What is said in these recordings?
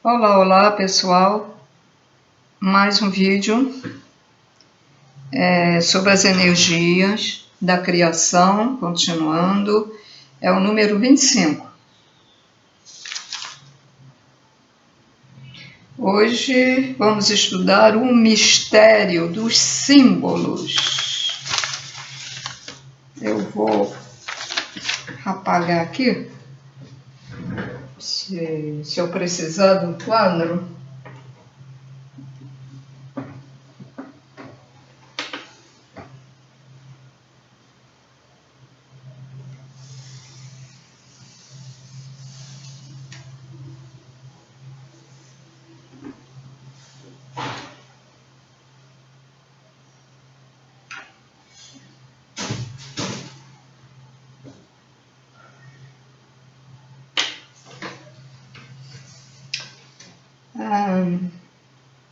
Olá, olá pessoal, mais um vídeo sobre as energias da criação, continuando, é o número 25. Hoje vamos estudar o mistério dos símbolos. Eu vou apagar aqui, se eu precisar do quadro.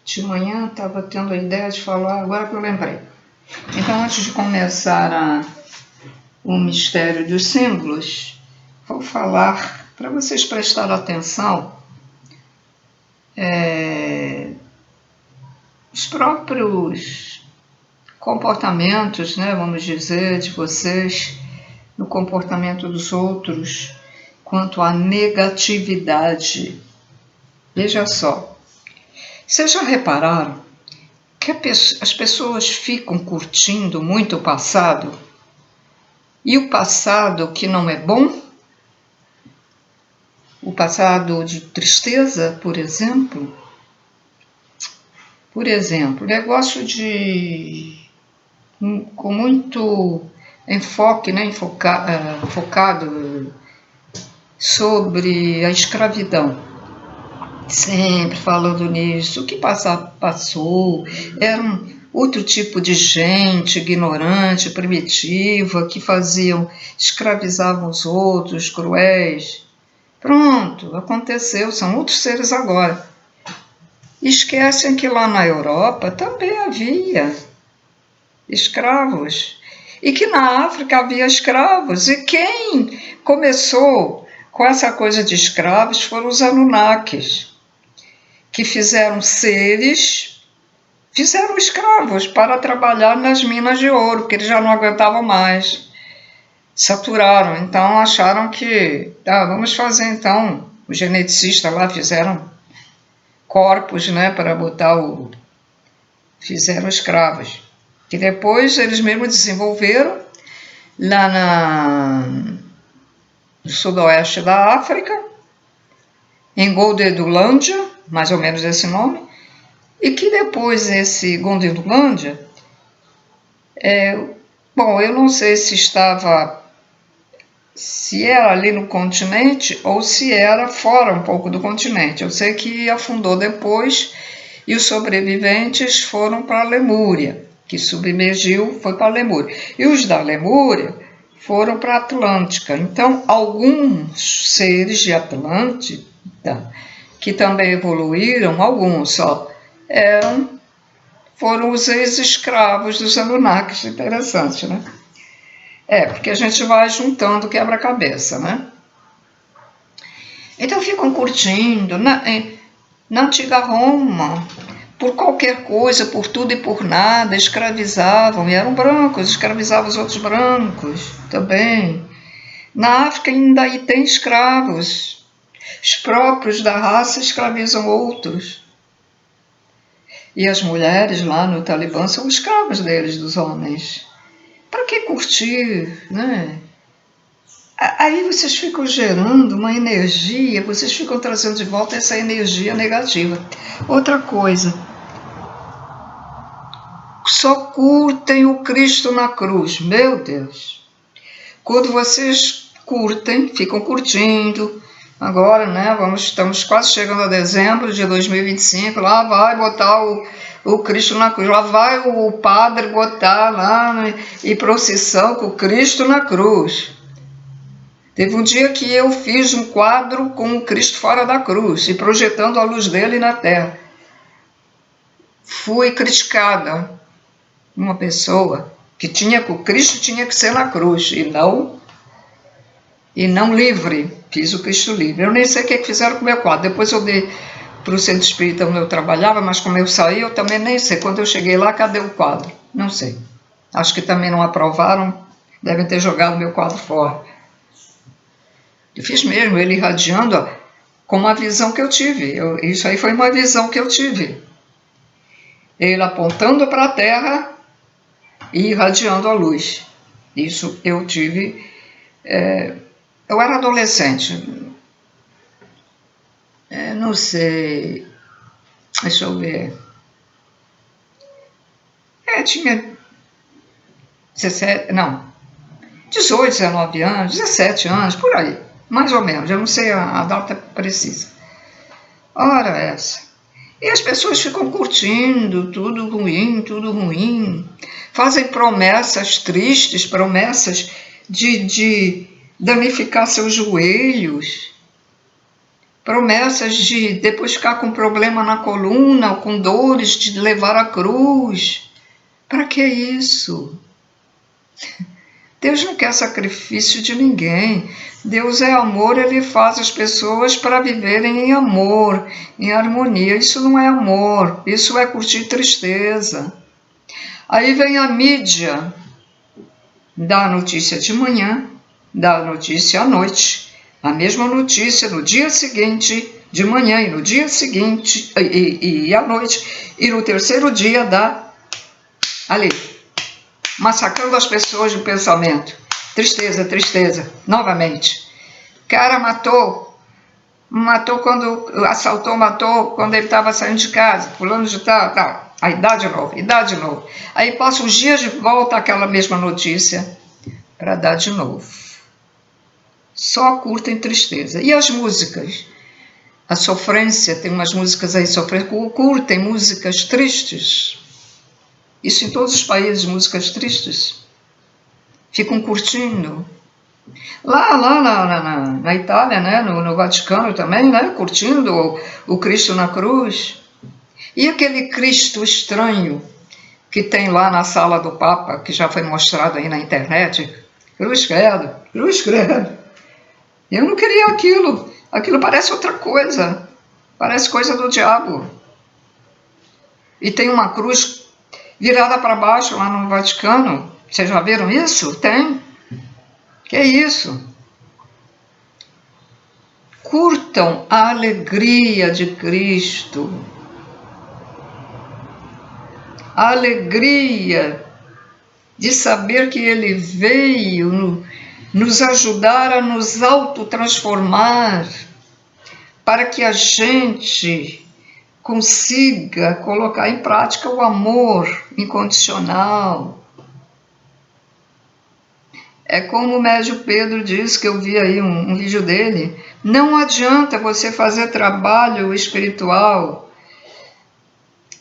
De manhã estava tendo a ideia de falar, agora que eu lembrei. Então, antes de começar o mistério dos símbolos, vou falar para vocês prestarem atenção os próprios comportamentos, né, vamos dizer, de vocês, no comportamento dos outros, quanto à negatividade. Veja só, vocês já repararam que as pessoas ficam curtindo muito o passado? E o passado que não é bom? O passado de tristeza, por exemplo? Por exemplo, negócio com muito enfoque, né, focado sobre a escravidão. Sempre falando nisso, o que passou, era um outro tipo de gente ignorante, primitiva, que escravizavam os outros, cruéis. Pronto, aconteceu, são outros seres agora. Esquecem que lá na Europa também havia escravos, e que na África havia escravos, e quem começou com essa coisa de escravos foram os Anunnakis, que fizeram escravos para trabalhar nas minas de ouro, que eles já não aguentavam mais, saturaram, então acharam que, vamos fazer então, os geneticistas lá fizeram corpos, né, para fizeram escravos, que depois eles mesmos desenvolveram lá no sudoeste da África, em Gondedulândia, mais ou menos esse nome, e que depois esse Gondedulândia, eu não sei se era ali no continente ou se era fora um pouco do continente. Eu sei que afundou depois e os sobreviventes foram para a Lemúria, que submergiu, foi para a Lemúria. E os da Lemúria foram para a Atlântica. Então, alguns seres de Atlântida, que também evoluíram, alguns só, foram os ex-escravos dos Anunnakis. Interessante, né? Porque a gente vai juntando quebra-cabeça, né? Então ficam curtindo. Na antiga Roma, por qualquer coisa, por tudo e por nada, escravizavam, e eram brancos, escravizavam os outros brancos também. Na África ainda aí tem escravos. Os próprios da raça escravizam outros. E as mulheres lá no Talibã são escravas deles, dos homens. Para que curtir, né? Aí vocês ficam gerando uma energia, vocês ficam trazendo de volta essa energia negativa. Outra coisa, só curtem o Cristo na cruz, meu Deus. Quando vocês curtem, ficam curtindo, agora, né, estamos quase chegando a dezembro de 2025, lá vai botar o Cristo na cruz, lá vai o padre botar lá em procissão com o Cristo na cruz. Teve um dia que eu fiz um quadro com o Cristo fora da cruz e projetando a luz dele na terra. Fui criticada. Uma pessoa que o Cristo tinha que ser na cruz e não livre. Fiz o Cristo livre. Eu nem sei o que fizeram com o meu quadro. Depois eu dei para o centro espírita onde eu trabalhava, mas como eu saí, eu também nem sei. Quando eu cheguei lá, cadê o quadro? Não sei. Acho que também não aprovaram, devem ter jogado meu quadro fora. Eu fiz mesmo, ele irradiando com uma visão que eu tive. Isso aí foi uma visão que eu tive. Ele apontando para a Terra e irradiando a luz. Isso eu tive. Eu era adolescente. Não sei. Deixa eu ver. Tinha 17, não, 18, 19 anos, 17 anos, por aí. Mais ou menos, eu não sei a data precisa. Ora essa. E as pessoas ficam curtindo, tudo ruim. Fazem promessas tristes, promessas de danificar seus joelhos. Promessas de depois ficar com problema na coluna, com dores, de levar a cruz. Para que isso? Deus não quer sacrifício de ninguém. Deus é amor, Ele faz as pessoas para viverem em amor, em harmonia. Isso não é amor, isso é curtir tristeza. Aí vem a mídia, dá a notícia de manhã, dá a notícia à noite, a mesma notícia no dia seguinte, de manhã, e no dia seguinte, e à noite, e no terceiro dia dá ali, massacrando as pessoas do pensamento. Tristeza, novamente. Cara matou quando assaltou, matou quando ele estava saindo de casa, fulano de tal. Aí dá de novo. Aí passa uns dias de volta aquela mesma notícia para dar de novo. Só curtem tristeza. E as músicas? A sofrência, tem umas músicas aí, curtem músicas tristes. Isso em todos os países, músicas tristes. Ficam curtindo. Lá na Itália, né, no Vaticano também, né, curtindo o Cristo na cruz. E aquele Cristo estranho que tem lá na sala do Papa, que já foi mostrado aí na internet. Cruz credo. Eu não queria aquilo. Aquilo parece outra coisa. Parece coisa do diabo. E tem uma cruz virada para baixo lá no Vaticano. Vocês já viram isso? Tem. Que é isso? Curtam a alegria de Cristo. A alegria de saber que Ele veio nos ajudar a nos autotransformar, para que a gente consiga colocar em prática o amor incondicional. É como o médium Pedro diz, que eu vi aí um vídeo dele, não adianta você fazer trabalho espiritual,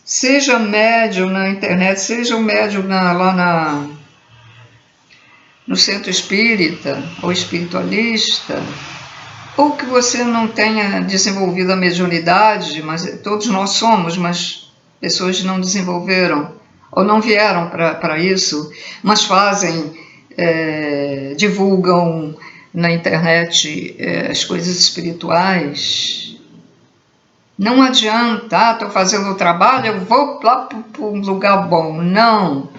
seja médium na internet, seja um médium lá no centro espírita, ou espiritualista, ou que você não tenha desenvolvido a mediunidade, mas todos nós somos, mas pessoas não desenvolveram, ou não vieram para isso, mas fazem, divulgam na internet as coisas espirituais. Não adianta, estou fazendo o trabalho, eu vou lá para um lugar bom. Não.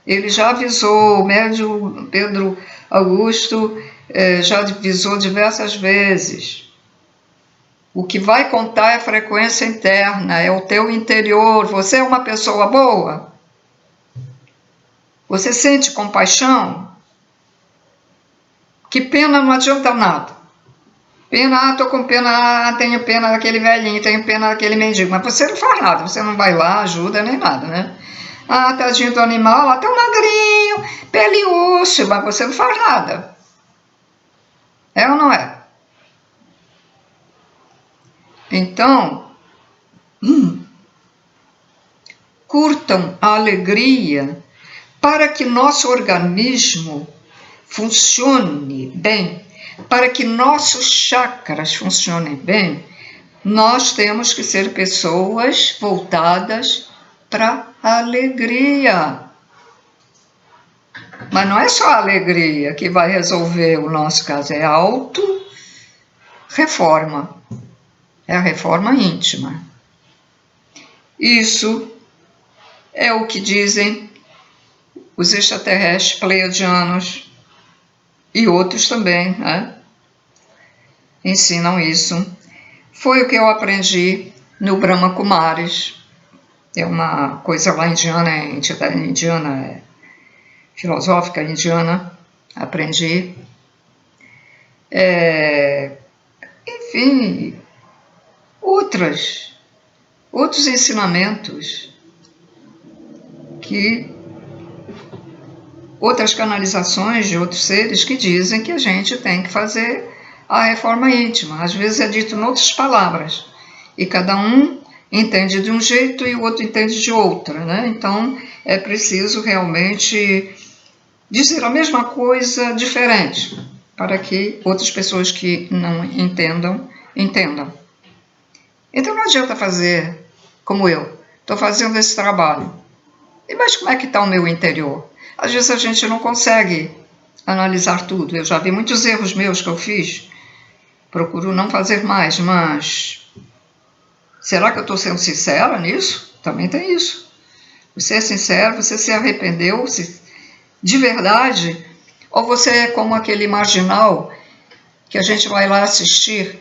Ele já avisou, o médium Pedro Augusto já avisou diversas vezes. O que vai contar é a frequência interna, é o teu interior. Você é uma pessoa boa? Você sente compaixão? Que pena não adianta nada. Pena, estou com pena, tenho pena daquele velhinho, tenho pena daquele mendigo. Mas você não faz nada, você não vai lá, ajuda, nem nada, né? Tadinho do animal, lá tão magrinho, pele e osso, mas você não faz nada. É ou não é? Então, curtam a alegria para que nosso organismo funcione bem, para que nossos chakras funcionem bem. Nós temos que ser pessoas voltadas para a alegria. Mas não é só a alegria que vai resolver o nosso caso, é a auto-reforma. É a reforma íntima. Isso é o que dizem os extraterrestres pleiadianos e outros também, né? Ensinam isso. Foi o que eu aprendi no Brahma Kumaris. É uma coisa lá indiana, entidade indiana, filosófica indiana. Aprendi. Enfim, outros ensinamentos que outras canalizações de outros seres que dizem que a gente tem que fazer a reforma íntima. Às vezes é dito em outras palavras, e cada um entende de um jeito e o outro entende de outra, né? Então é preciso realmente dizer a mesma coisa diferente, para que outras pessoas que não entendam, entendam. Então não adianta fazer como eu, estou fazendo esse trabalho. Mas como é que está o meu interior? Às vezes a gente não consegue analisar tudo. Eu já vi muitos erros meus que eu fiz. Procuro não fazer mais, mas será que eu estou sendo sincera nisso? Também tem isso. Você é sincero, você se arrependeu de verdade? Ou você é como aquele marginal que a gente vai lá assistir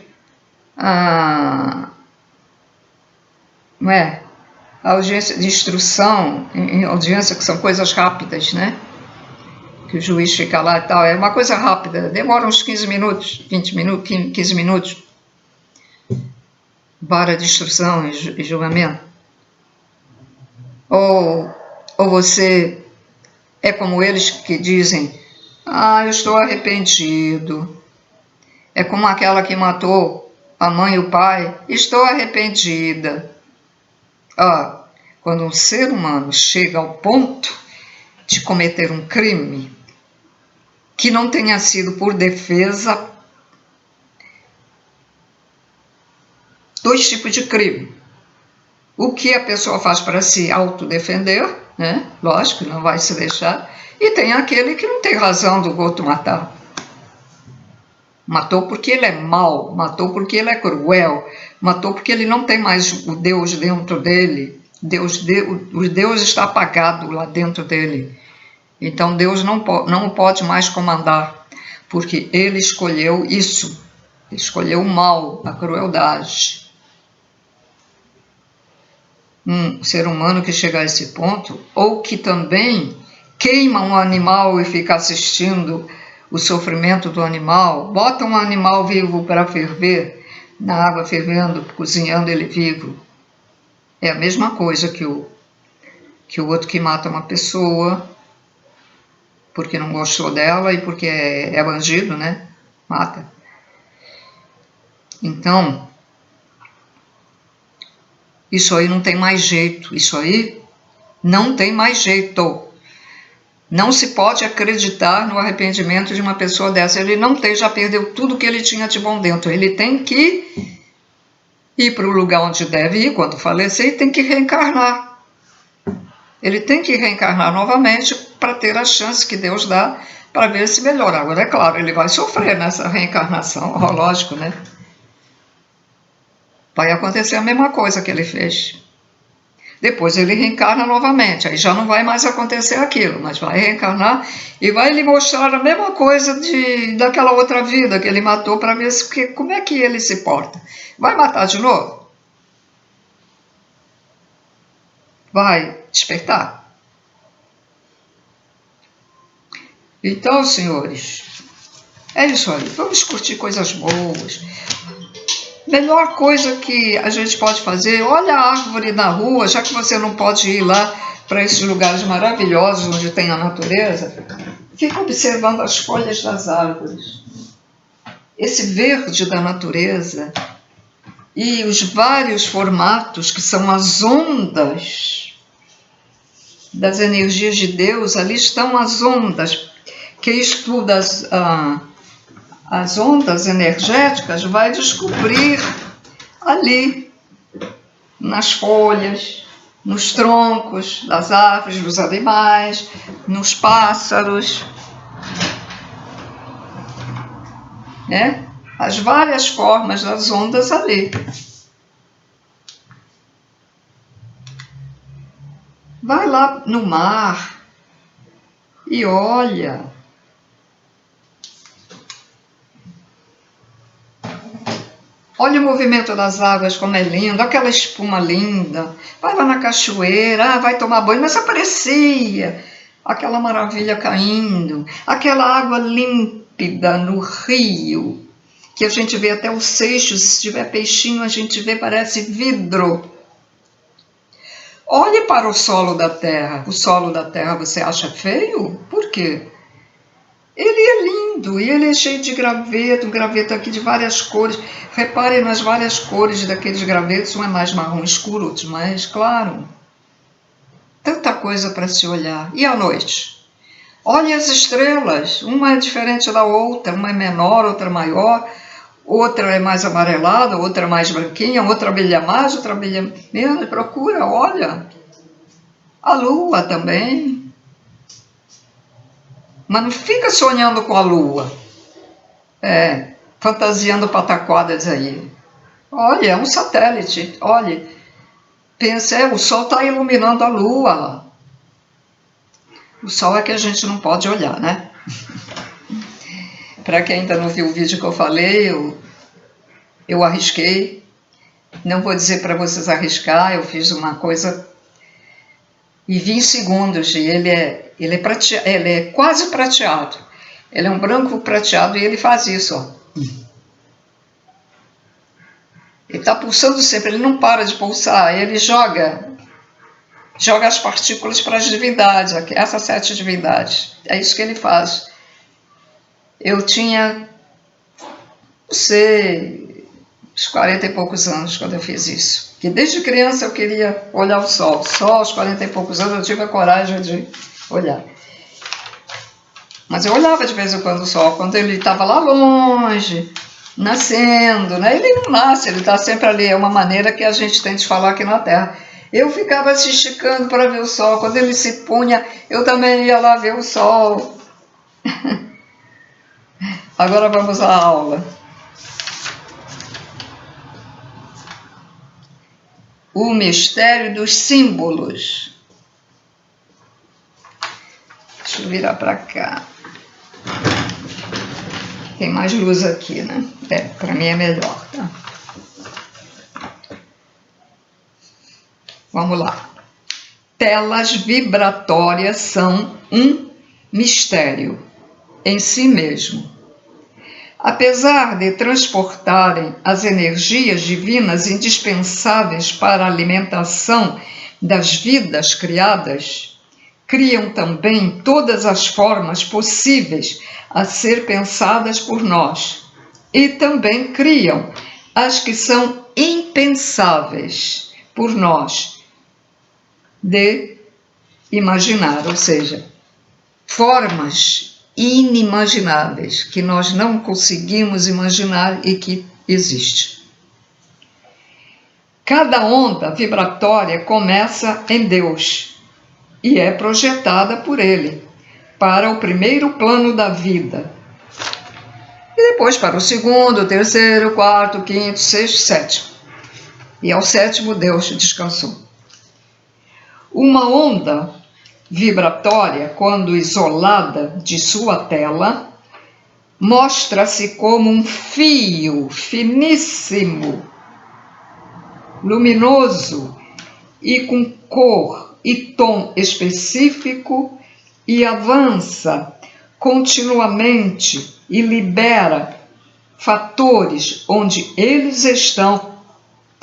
a audiência de instrução, em audiência que são coisas rápidas, né? Que o juiz fica lá e tal, é uma coisa rápida, demora uns 15 minutos, 20 minutos, 15 minutos, vara de instrução e julgamento. Ou você é como eles que dizem, eu estou arrependido. É como aquela que matou a mãe e o pai, estou arrependida. Quando um ser humano chega ao ponto de cometer um crime que não tenha sido por defesa, dois tipos de crime. O que a pessoa faz para se autodefender, né? Lógico, não vai se deixar. E tem aquele que não tem razão do outro matar. Matou porque ele é mau, matou porque ele é cruel, matou porque ele não tem mais o Deus dentro dele. O Deus está apagado lá dentro dele. Então Deus não o pode mais comandar, porque ele escolheu isso. Ele escolheu o mal, a crueldade. Um ser humano que chega a esse ponto, ou que também queima um animal e fica assistindo o sofrimento do animal, bota um animal vivo para ferver, na água fervendo, cozinhando ele vivo. É a mesma coisa que o outro que mata uma pessoa porque não gostou dela e porque é bandido, né? Mata. Então, isso aí não tem mais jeito, isso aí não tem mais jeito. Não se pode acreditar no arrependimento de uma pessoa dessa. Ele não tem, já perdeu tudo que ele tinha de bom dentro. Ele tem que ir para o lugar onde deve ir quando falecer e tem que reencarnar. Ele tem que reencarnar novamente para ter a chance que Deus dá para ver se melhora. Agora, é claro, ele vai sofrer nessa reencarnação, lógico, né? Vai acontecer a mesma coisa que ele fez. Depois ele reencarna novamente, aí já não vai mais acontecer aquilo, mas vai reencarnar e vai lhe mostrar a mesma coisa daquela outra vida que ele matou para ver como é que ele se porta. Vai matar de novo? Vai despertar? Então, senhores, é isso aí. Vamos curtir coisas boas. Melhor coisa que a gente pode fazer, olha a árvore na rua, já que você não pode ir lá para esses lugares maravilhosos onde tem a natureza, fica observando as folhas das árvores. Esse verde da natureza e os vários formatos que são as ondas das energias de Deus, ali estão as ondas. Quem estuda as ondas energéticas vai descobrir ali, nas folhas, nos troncos das árvores, dos animais, nos pássaros, né? As várias formas das ondas ali. Vai lá no mar e olha. Olha o movimento das águas, como é lindo, aquela espuma linda. Vai lá na cachoeira, vai tomar banho, mas aprecia aquela maravilha caindo, aquela água límpida no rio, que a gente vê até os seixos, se tiver peixinho a gente vê, parece vidro. Olhe para o solo da terra. O solo da terra você acha feio? Por quê? Ele é lindo e ele é cheio de graveto, um graveto aqui de várias cores. Reparem nas várias cores daqueles gravetos, um é mais marrom escuro, outro mais claro. Tanta coisa para se olhar. E à noite? Olhe as estrelas, uma é diferente da outra, uma é menor, outra maior, outra é mais amarelada, outra é mais branquinha, outra brilha mais, outra brilha menos. Procura, olha. A lua também. Mas não fica sonhando com a lua, fantasiando pataquadas aí. Olha, é um satélite, olha, pensa, o sol está iluminando a lua. O sol é que a gente não pode olhar, né? Para quem ainda não viu o vídeo que eu falei, eu arrisquei. Não vou dizer para vocês arriscar, eu fiz uma coisa e 20 segundos, e ele é quase prateado. Ele é um branco prateado e ele faz isso, ó. Ele está pulsando sempre, ele não para de pulsar, ele joga as partículas para as divindades, essas 7 divindades. É isso que ele faz. Eu tinha, não sei, uns 40 e poucos anos quando eu fiz isso. Que desde criança eu queria olhar o sol. Só aos 40 e poucos anos eu tive a coragem de olhar. Mas eu olhava de vez em quando o sol, quando ele estava lá longe, nascendo, né? Ele não nasce, ele está sempre ali. É uma maneira que a gente tem de falar aqui na Terra. Eu ficava se esticando para ver o sol. Quando ele se punha, eu também ia lá ver o sol. Agora vamos à aula. O mistério dos símbolos. Deixa eu virar para cá. Tem mais luz aqui, né? Para mim é melhor, tá? Vamos lá. Telas vibratórias são um mistério em si mesmo. Apesar de transportarem as energias divinas indispensáveis para a alimentação das vidas criadas, criam também todas as formas possíveis a ser pensadas por nós e também criam as que são impensáveis por nós de imaginar, ou seja, formas inimagináveis que nós não conseguimos imaginar e que existe. Cada onda vibratória começa em Deus e é projetada por Ele para o primeiro plano da vida e depois para o segundo, terceiro, quarto, quinto, sexto, sétimo. E ao sétimo Deus descansou. Uma onda vibratória, quando isolada de sua tela, mostra-se como um fio finíssimo, luminoso e com cor e tom específico e avança continuamente e libera fatores onde eles estão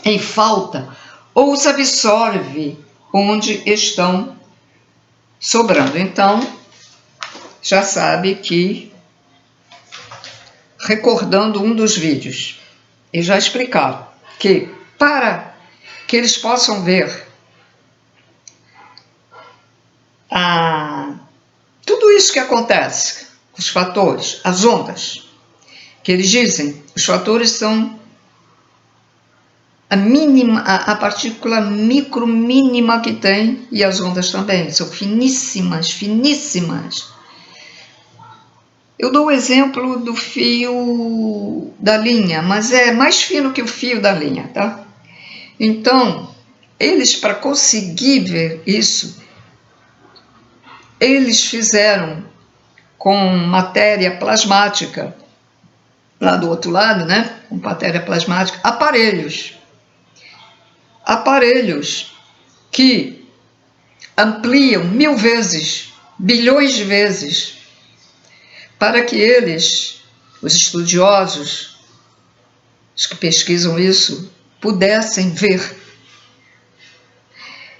em falta ou os absorve onde estão sobrando. Então, já sabe que, recordando um dos vídeos, e já explicaram que para que eles possam ver tudo isso que acontece, os fatores, as ondas, que eles dizem, os fatores são a partícula mínima que tem, e as ondas também, são finíssimas, finíssimas. Eu dou o exemplo do fio da linha, mas é mais fino que o fio da linha, tá? Então, eles, para conseguir ver isso, eles fizeram com matéria plasmática, lá do outro lado, né? Com matéria plasmática, aparelhos que ampliam 1000 vezes, bilhões de vezes, para que eles, os estudiosos, os que pesquisam isso, pudessem ver.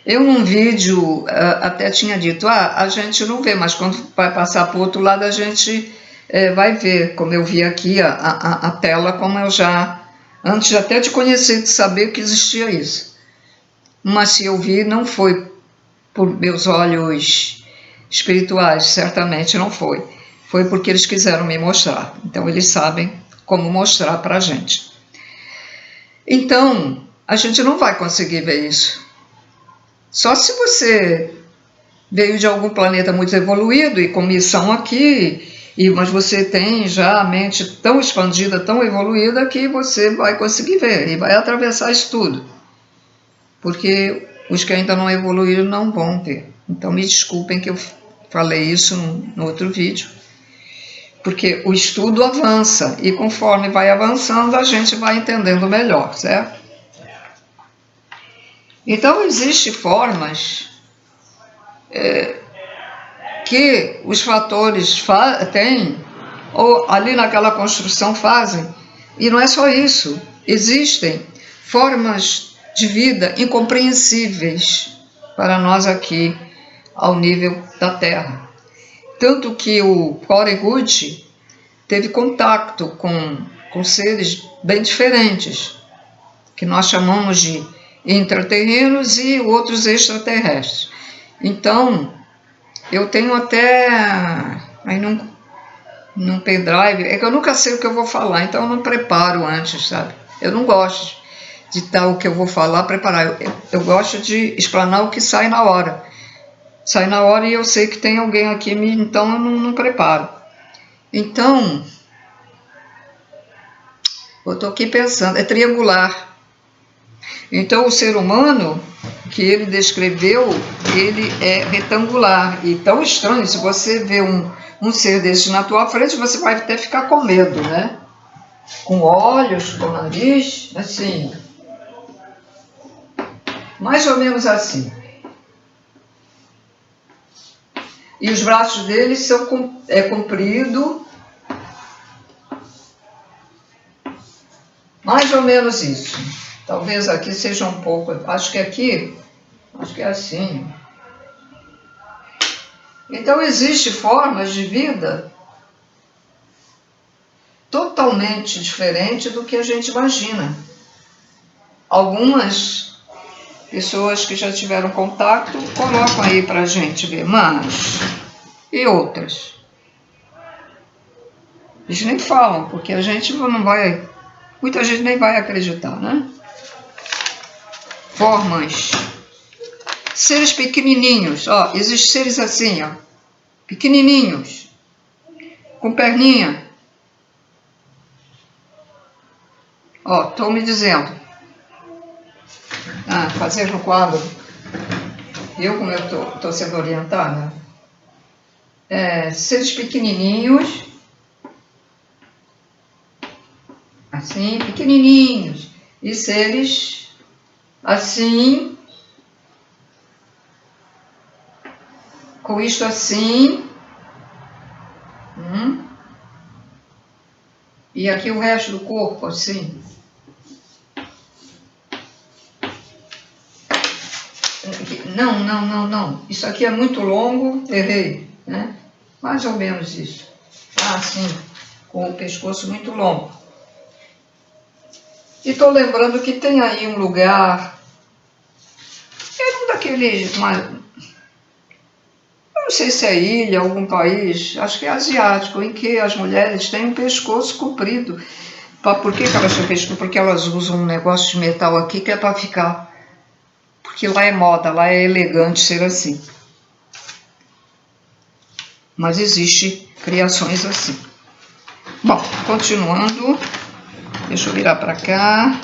Eu num vídeo até tinha dito, a gente não vê, mas quando vai passar para o outro lado a gente vai ver, como eu vi aqui a tela, como eu já, antes até de conhecer, de saber que existia isso. Mas se eu vi, não foi por meus olhos espirituais, certamente não foi. Foi porque eles quiseram me mostrar. Então eles sabem como mostrar para a gente. Então, a gente não vai conseguir ver isso. Só se você veio de algum planeta muito evoluído e com missão aqui, mas você tem já a mente tão expandida, tão evoluída, que você vai conseguir ver e vai atravessar isso tudo. Porque os que ainda não evoluíram não vão ver. Então me desculpem que eu falei isso no outro vídeo. Porque o estudo avança e conforme vai avançando a gente vai entendendo melhor, certo? Então existem formas que os fatores têm, ou ali naquela construção fazem, e não é só isso, existem formas de vida incompreensíveis para nós aqui, ao nível da Terra. Tanto que o Corey Goode teve contato com seres bem diferentes, que nós chamamos de intraterrenos e outros extraterrestres. Então, eu tenho até aí num pendrive, é que eu nunca sei o que eu vou falar, então eu não preparo antes, sabe? Eu não gosto de tal o que eu vou falar, preparar. Eu gosto de explanar o que sai na hora. Sai na hora e eu sei que tem alguém aqui, então eu não preparo. Então, eu estou aqui pensando, é triangular. Então, o ser humano que ele descreveu, ele é retangular. E tão estranho, se você vê um ser desse na tua frente, você vai até ficar com medo, né? Com olhos, com nariz, assim. Mais ou menos assim. E os braços dele são comprido. Mais ou menos isso. Talvez aqui seja um pouco, acho que aqui, acho que é assim. Então existem formas de vida totalmente diferentes do que a gente imagina. Algumas pessoas que já tiveram contato colocam aí pra gente ver, mas e outras? Eles nem falam, porque a gente não vai, muita gente nem vai acreditar, né? Formas. Seres pequenininhos, ó, existem seres assim, ó, pequenininhos, com perninha. Ó, estão me dizendo. Fazer no quadro. Eu, como eu estou sendo orientada. Seres pequenininhos. Assim, pequenininhos. E seres assim. Com isto assim. E aqui o resto do corpo, assim. Não. Isso aqui é muito longo, errei, né? Mais ou menos isso. Assim, com o pescoço muito longo. E estou lembrando que tem aí um lugar, um daqueles, não sei se é ilha, algum país, acho que é asiático, em que as mulheres têm um pescoço comprido. Por que elas têm pescoço? Porque elas usam um negócio de metal aqui que é para ficar. Porque lá é moda, lá é elegante ser assim. Mas existe criações assim. Bom, continuando. Deixa eu virar para cá.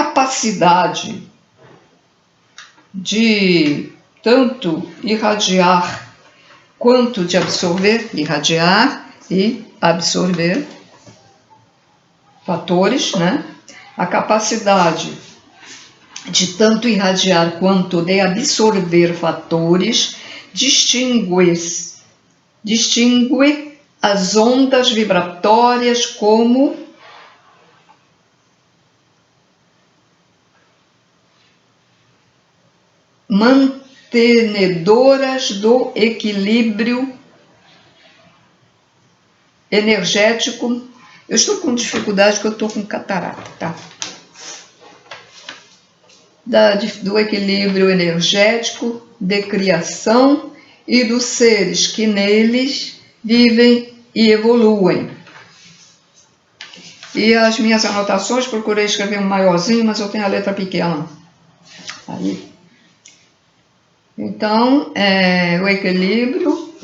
capacidade de tanto irradiar quanto de absorver, irradiar e absorver fatores, né? A capacidade de tanto irradiar quanto de absorver fatores distingue as ondas vibratórias como mantenedoras do equilíbrio energético. Eu estou com dificuldade porque eu estou com catarata, tá? Do equilíbrio energético, de criação e dos seres que neles vivem e evoluem. E as minhas anotações, procurei escrever um maiorzinho, mas eu tenho a letra pequena. Aí. Então, o equilíbrio,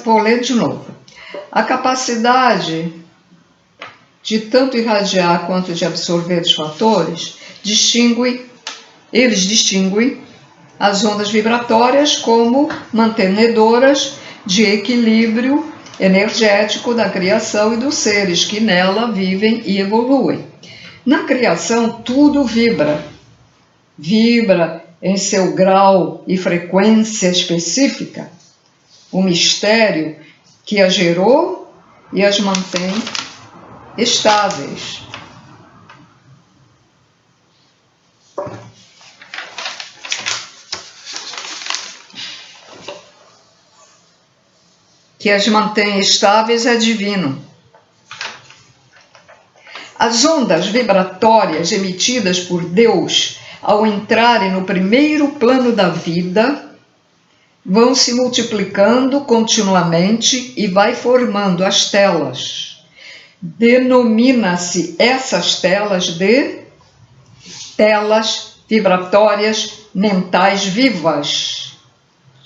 vou ler de novo. A capacidade de tanto irradiar quanto de absorver os fatores, eles distinguem as ondas vibratórias como mantenedoras de equilíbrio energético da criação e dos seres que nela vivem e evoluem. Na criação, tudo vibra em seu grau e frequência específica, o mistério que as gerou e as mantém estáveis. Que as mantém estáveis é divino. As ondas vibratórias emitidas por Deus ao entrarem no primeiro plano da vida vão se multiplicando continuamente e vai formando as telas. Denomina-se essas telas de telas vibratórias mentais vivas,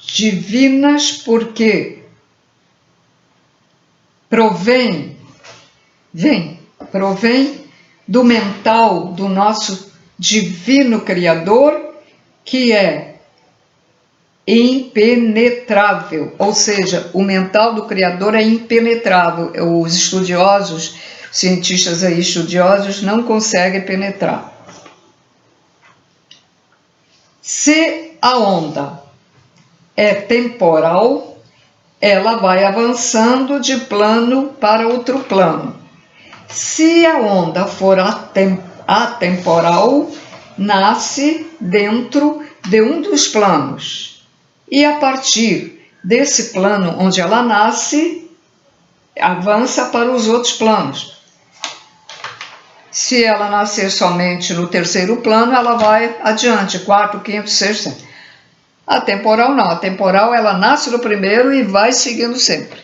divinas, porque provém do mental do nosso divino Criador, que é impenetrável, ou seja, o mental do Criador é impenetrável. Os estudiosos, cientistas aí estudiosos, não conseguem penetrar. Se a onda é temporal, ela vai avançando de plano para outro plano. Se a onda for atemporal, nasce dentro de um dos planos. E a partir desse plano onde ela nasce, avança para os outros planos. Se ela nascer somente no terceiro plano, ela vai adiante, quarto, quinto, sexto. A temporal não, a temporal ela nasce no primeiro e vai seguindo sempre.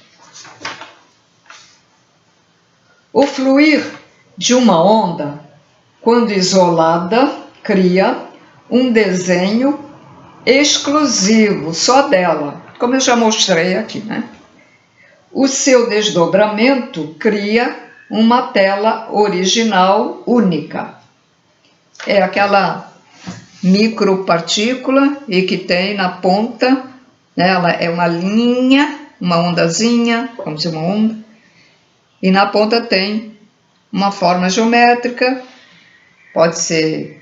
O fluir de uma onda, quando isolada, cria um desenho exclusivo, só dela, como eu já mostrei aqui, né? O seu desdobramento cria uma tela original única. É aquela micropartícula e que tem na ponta, né, ela é uma linha, uma ondazinha, como se uma onda, e na ponta tem uma forma geométrica, pode ser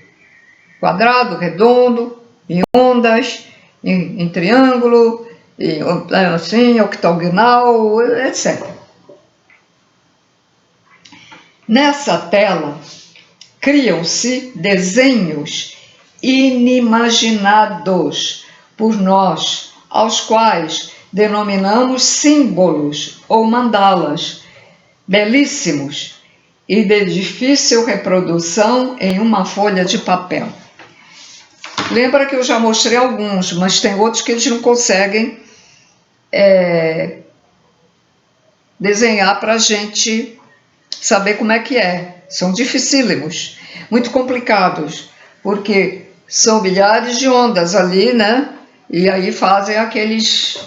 quadrado, redondo, em ondas, em triângulo, assim, octogonal, etc. Nessa tela criam-se desenhos inimaginados por nós, aos quais denominamos símbolos ou mandalas, belíssimos e de difícil reprodução em uma folha de papel. Lembra que eu já mostrei alguns, mas tem outros que eles não conseguem desenhar para a gente saber como é que é. São dificílimos, muito complicados, porque são milhares de ondas ali, né? E aí fazem aqueles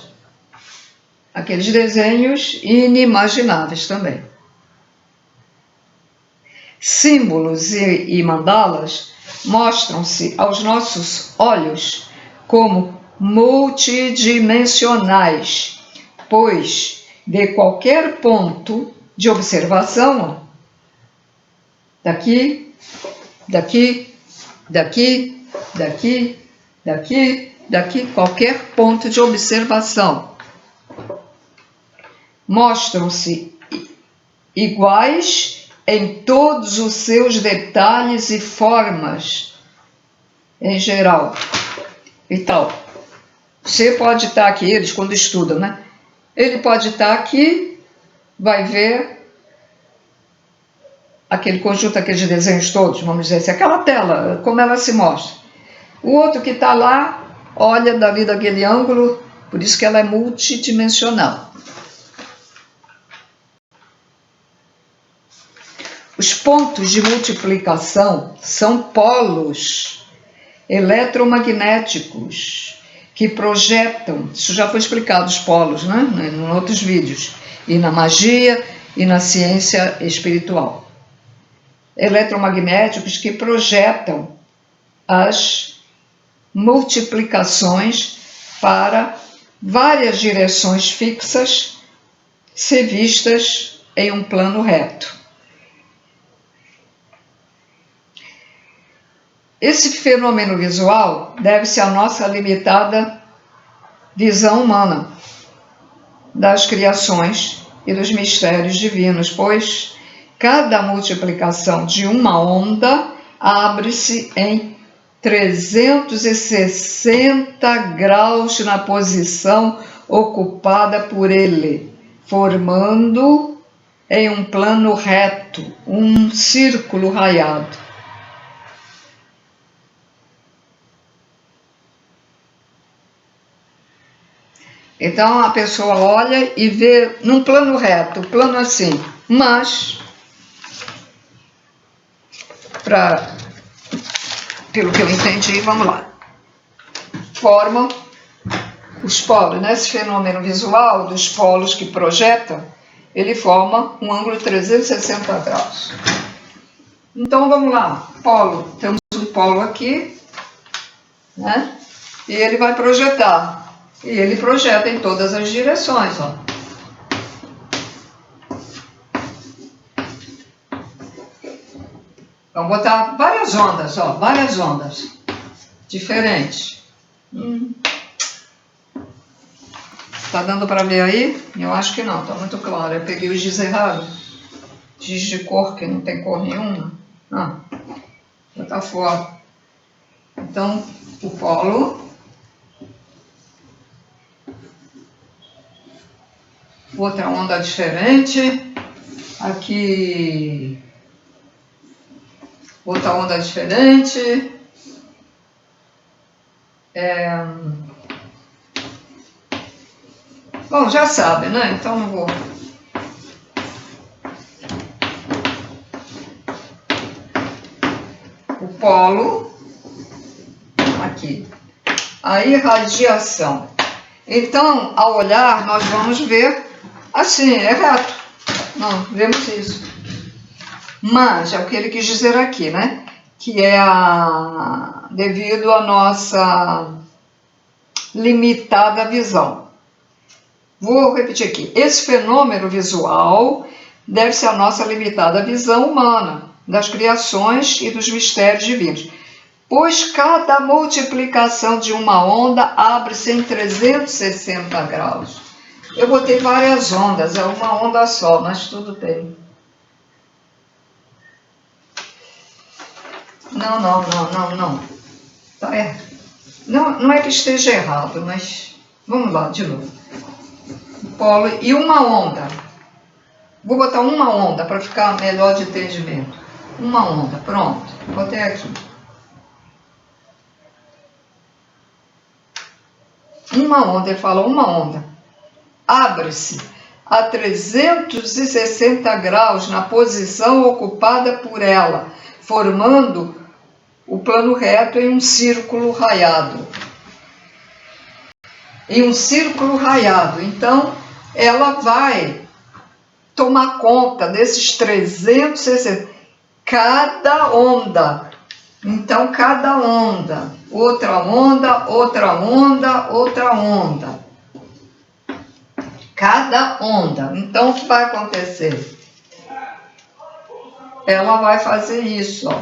desenhos inimagináveis também. símbolos e mandalas mostram-se aos nossos olhos como multidimensionais, pois de qualquer ponto de observação, daqui, qualquer ponto de observação, mostram-se iguais em todos os seus detalhes e formas, em geral. Então, você pode estar aqui, eles quando estudam, né? Ele pode estar aqui, vai ver aquele conjunto, aqueles desenhos todos, vamos dizer assim, aquela tela, como ela se mostra. O outro que está lá, olha dali daquele ângulo, por isso que ela é multidimensional. Os pontos de multiplicação são polos eletromagnéticos que projetam, isso já foi explicado, os polos, né, em outros vídeos, e na magia e na ciência espiritual. Eletromagnéticos que projetam as multiplicações para várias direções fixas, se vistas em um plano reto. Esse fenômeno visual deve-se à nossa limitada visão humana das criações e dos mistérios divinos, pois cada multiplicação de uma onda abre-se em 360 graus na posição ocupada por ele, formando em um plano reto um círculo raiado. Então a pessoa olha e vê num plano reto, plano assim, mas, pelo que eu entendi, vamos lá, formam os polos, nesse fenômeno visual dos polos que projetam, ele forma um ângulo de 360 graus. Então vamos lá, polo, temos um polo aqui, né? E ele vai projetar. E ele projeta em todas as direções, ó. Vamos botar várias ondas, ó, várias ondas diferentes. Tá dando para ver aí? Eu acho que não, tá muito claro. Eu peguei o giz errado. Giz de cor, que não tem cor nenhuma. Vou botar fora. Então, o polo. Outra onda diferente, aqui outra onda diferente, bom, já sabe, né? Então não vou. O polo, aqui, a irradiação. Então, ao olhar, nós vamos ver assim, é reto. Não, vemos isso. Mas, é o que ele quis dizer aqui, né? Que é devido à nossa limitada visão. Vou repetir aqui. Esse fenômeno visual deve-se à nossa limitada visão humana, das criações e dos mistérios divinos. Pois cada multiplicação de uma onda abre-se em 360 graus. Eu botei várias ondas, é uma onda só, mas tudo bem. Não. Tá errado. Não é que esteja errado, mas vamos lá, de novo. Polo e uma onda. Vou botar uma onda para ficar melhor de entendimento. Uma onda, pronto. Botei aqui. Uma onda, ele falou uma onda. Abre-se a 360 graus na posição ocupada por ela, formando o plano reto em um círculo raiado. Então, ela vai tomar conta desses 360. cada onda. Então, cada onda, outra onda, outra onda, outra onda. Cada onda. Então, o que vai acontecer? Ela vai fazer isso, ó.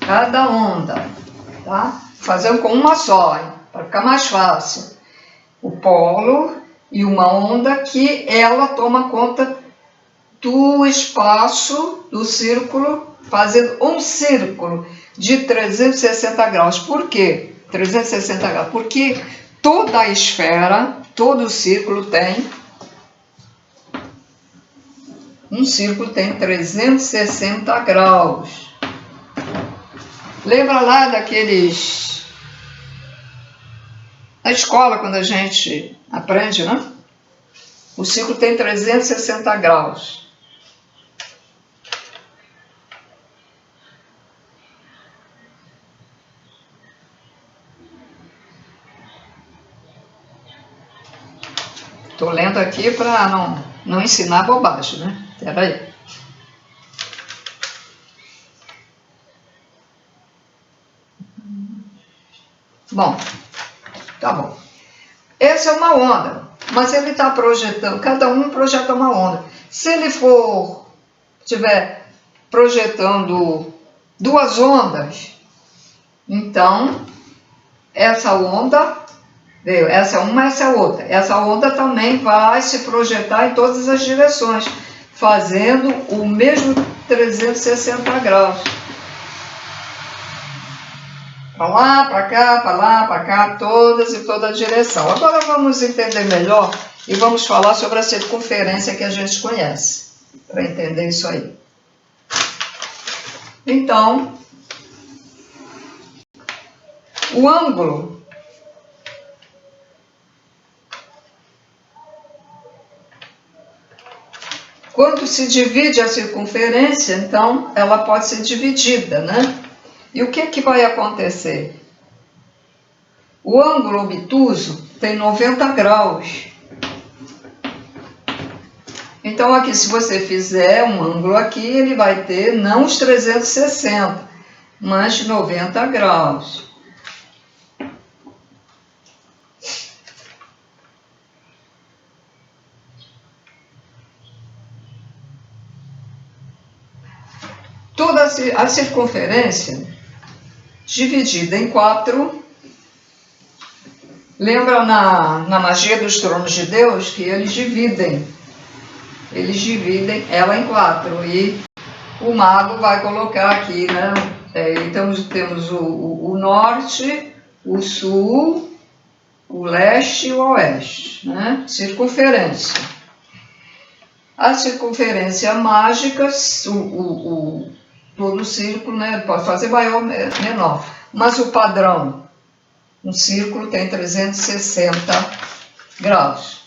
Cada onda, tá? Fazendo com uma só, hein? Para ficar mais fácil. O polo e uma onda que ela toma conta do espaço do círculo, fazendo um círculo de 360 graus. Por quê? 360 graus. Porque toda a esfera, todo o círculo tem... Um círculo tem 360 graus. Lembra lá daqueles... Na escola, quando a gente aprende, né? O círculo tem 360 graus. Estou lendo aqui para não ensinar bobagem, né? Espera aí. Bom, tá bom. Essa é uma onda, mas ele está projetando, cada um projeta uma onda. Se ele estiver projetando duas ondas, então essa onda, essa é uma, essa é outra. Essa onda também vai se projetar em todas as direções, fazendo o mesmo 360 graus. Para lá, para cá, para lá, para cá, todas e toda a direção. Agora vamos entender melhor e vamos falar sobre a circunferência que a gente conhece, para entender isso aí. Então, o ângulo quando se divide a circunferência, então ela pode ser dividida, né? E o que vai acontecer? O ângulo obtuso tem 90 graus. Então, aqui, se você fizer um ângulo aqui, ele vai ter não os 360, mas 90 graus. Toda a circunferência dividida em 4, lembra na magia dos tronos de Deus que eles dividem ela em 4 e o mago vai colocar aqui, né? Então temos o norte, o sul, o leste e o oeste, né? Circunferência. A circunferência mágica, todo círculo, né? Pode fazer maior ou menor, mas o padrão, um círculo tem 360 graus.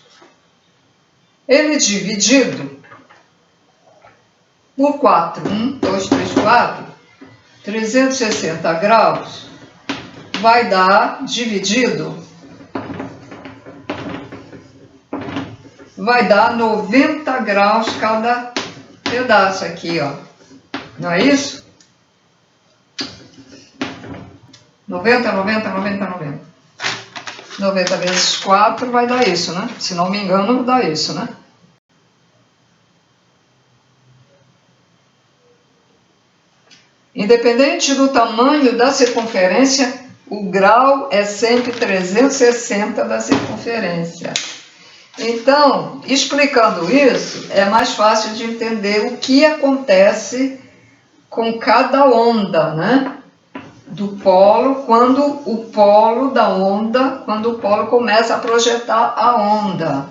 Ele dividido por 4, 1, 2, 3, 4, 360 graus, vai dar, dividido, vai dar 90 graus cada pedaço aqui, ó. Não é isso? 90, 90, 90, 90. 90 vezes 4 vai dar isso, né? Se não me engano, dá isso, né? Independente do tamanho da circunferência, o grau é sempre 360 da circunferência. Então, explicando isso, é mais fácil de entender o que acontece com cada onda, né? Do polo, quando o polo da onda, quando o polo começa a projetar a onda.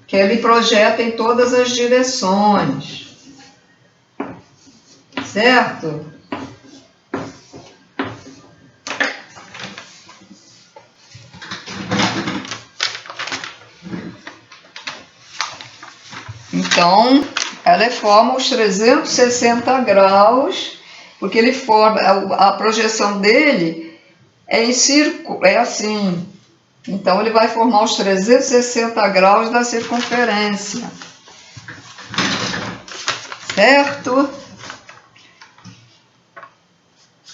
Que ele projeta em todas as direções. Certo? Então, ela forma os 360 graus, porque ele forma, a projeção dele é em círculo, é assim, Então, ele vai formar os 360 graus da circunferência. Certo?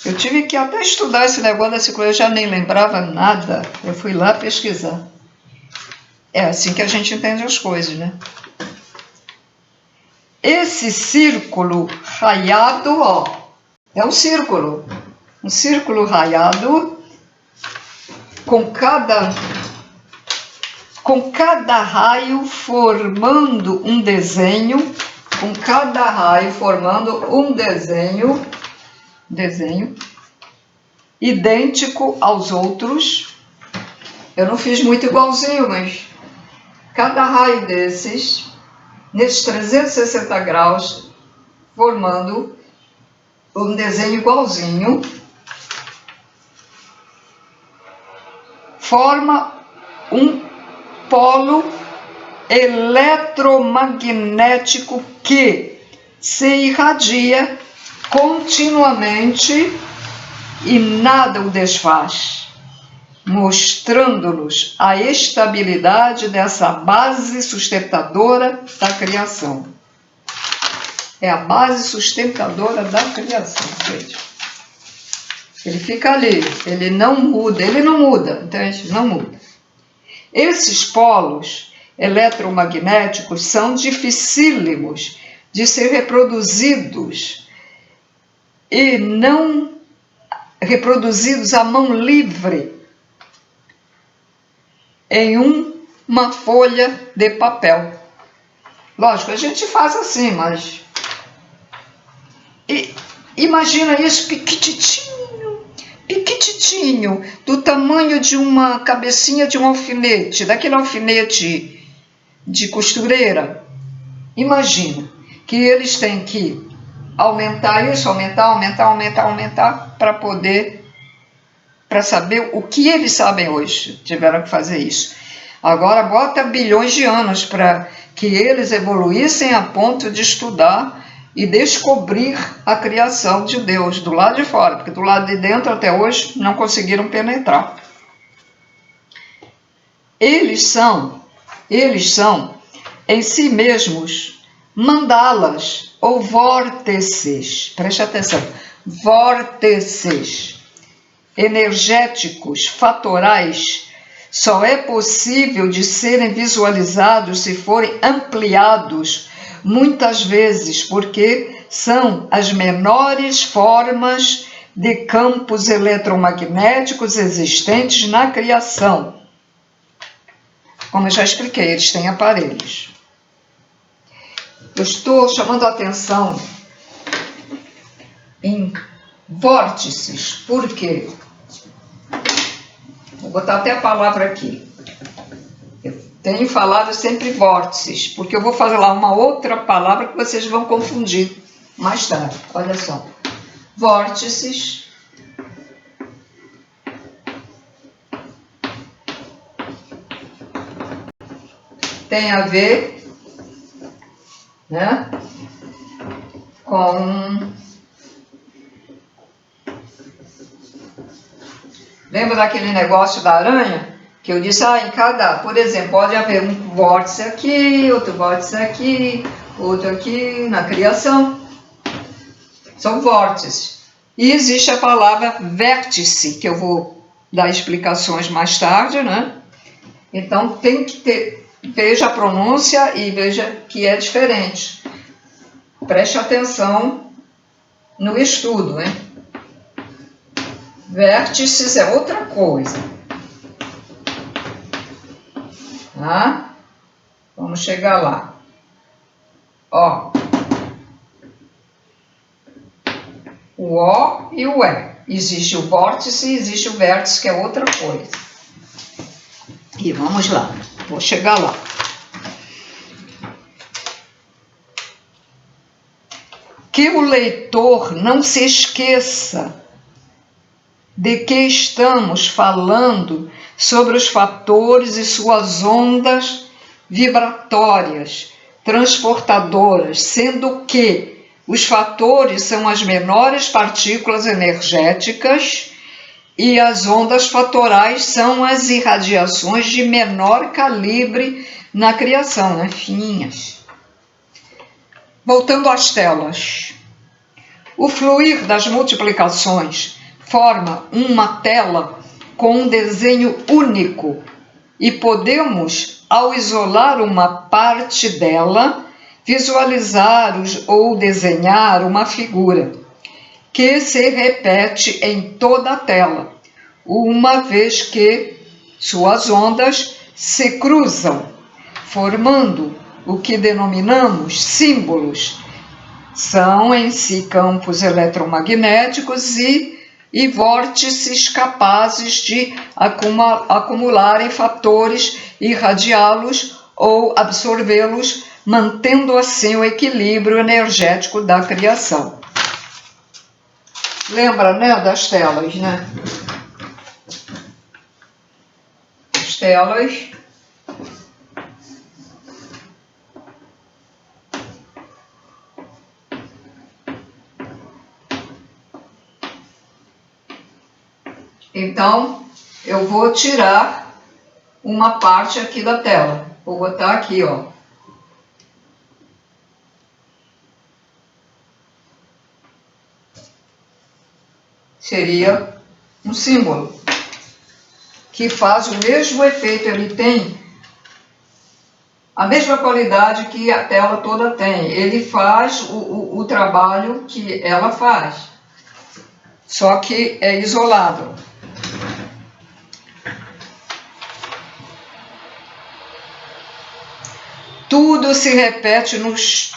Eu tive que até estudar esse negócio da circunferência, eu já nem lembrava nada. Eu fui lá pesquisar. É assim que a gente entende as coisas, né? Esse círculo raiado, ó, é um círculo raiado com cada raio formando um desenho, idêntico aos outros. Eu não fiz muito igualzinho, mas cada raio desses, nesses 360 graus, formando um desenho igualzinho, forma um polo eletromagnético que se irradia continuamente e nada o desfaz, mostrando-nos a estabilidade dessa base sustentadora da criação. É a base sustentadora da criação, gente. Ele fica ali, ele não muda, entende? Não muda. Esses polos eletromagnéticos são dificílimos de ser reproduzidos e não reproduzidos à mão livre em uma folha de papel. Lógico, a gente faz assim, mas imagina isso piquititinho, do tamanho de uma cabecinha de um alfinete, daquele alfinete de costureira. Imagina que eles têm que aumentar isso, aumentar para saber o que eles sabem hoje. Tiveram que fazer isso. Agora bota bilhões de anos para que eles evoluíssem a ponto de estudar e descobrir a criação de Deus do lado de fora, porque do lado de dentro até hoje não conseguiram penetrar. Eles são em si mesmos mandalas ou vórtices, preste atenção, vórtices energéticos fatorais. Só é possível de serem visualizados se forem ampliados muitas vezes, porque são as menores formas de campos eletromagnéticos existentes na criação. Como eu já expliquei, eles têm aparelhos. Eu estou chamando a atenção em vórtices, por quê? Vou botar até a palavra aqui. Eu tenho falado sempre vórtices, porque eu vou fazer lá uma outra palavra que vocês vão confundir mais tarde. Olha só. Vórtices tem a ver, né, com... Lembra daquele negócio da aranha? Que eu disse, em cada, por exemplo, pode haver um vórtice aqui, outro vórtice aqui, outro aqui, na criação. São vórtices. E existe a palavra vértice, que eu vou dar explicações mais tarde, né? Então, tem que ter, veja a pronúncia e veja que é diferente. Preste atenção no estudo, né? Vértices é outra coisa. Tá? Vamos chegar lá. Ó. O O e o E. Existe o vórtice e existe o vértice, que é outra coisa. E vamos lá. Vou chegar lá. Que o leitor não se esqueça de que estamos falando sobre os fatores e suas ondas vibratórias, transportadoras, sendo que os fatores são as menores partículas energéticas E as ondas fatorais são as irradiações de menor calibre na criação, né? Fininhas. Voltando às telas. O fluir das multiplicações forma uma tela com um desenho único e podemos, ao isolar uma parte dela, visualizar ou desenhar uma figura que se repete em toda a tela, uma vez que suas ondas se cruzam, formando o que denominamos símbolos. São em si campos eletromagnéticos e vórtices capazes de acumularem fatores, irradiá-los ou absorvê-los, mantendo assim o equilíbrio energético da criação. Lembra, né, das telas, né? As telas. Então, eu vou tirar uma parte aqui da tela. Vou botar aqui, ó. Seria um símbolo que faz o mesmo efeito, ele tem a mesma qualidade que a tela toda tem. Ele faz o trabalho que ela faz, só que é isolado. Tudo se repete nos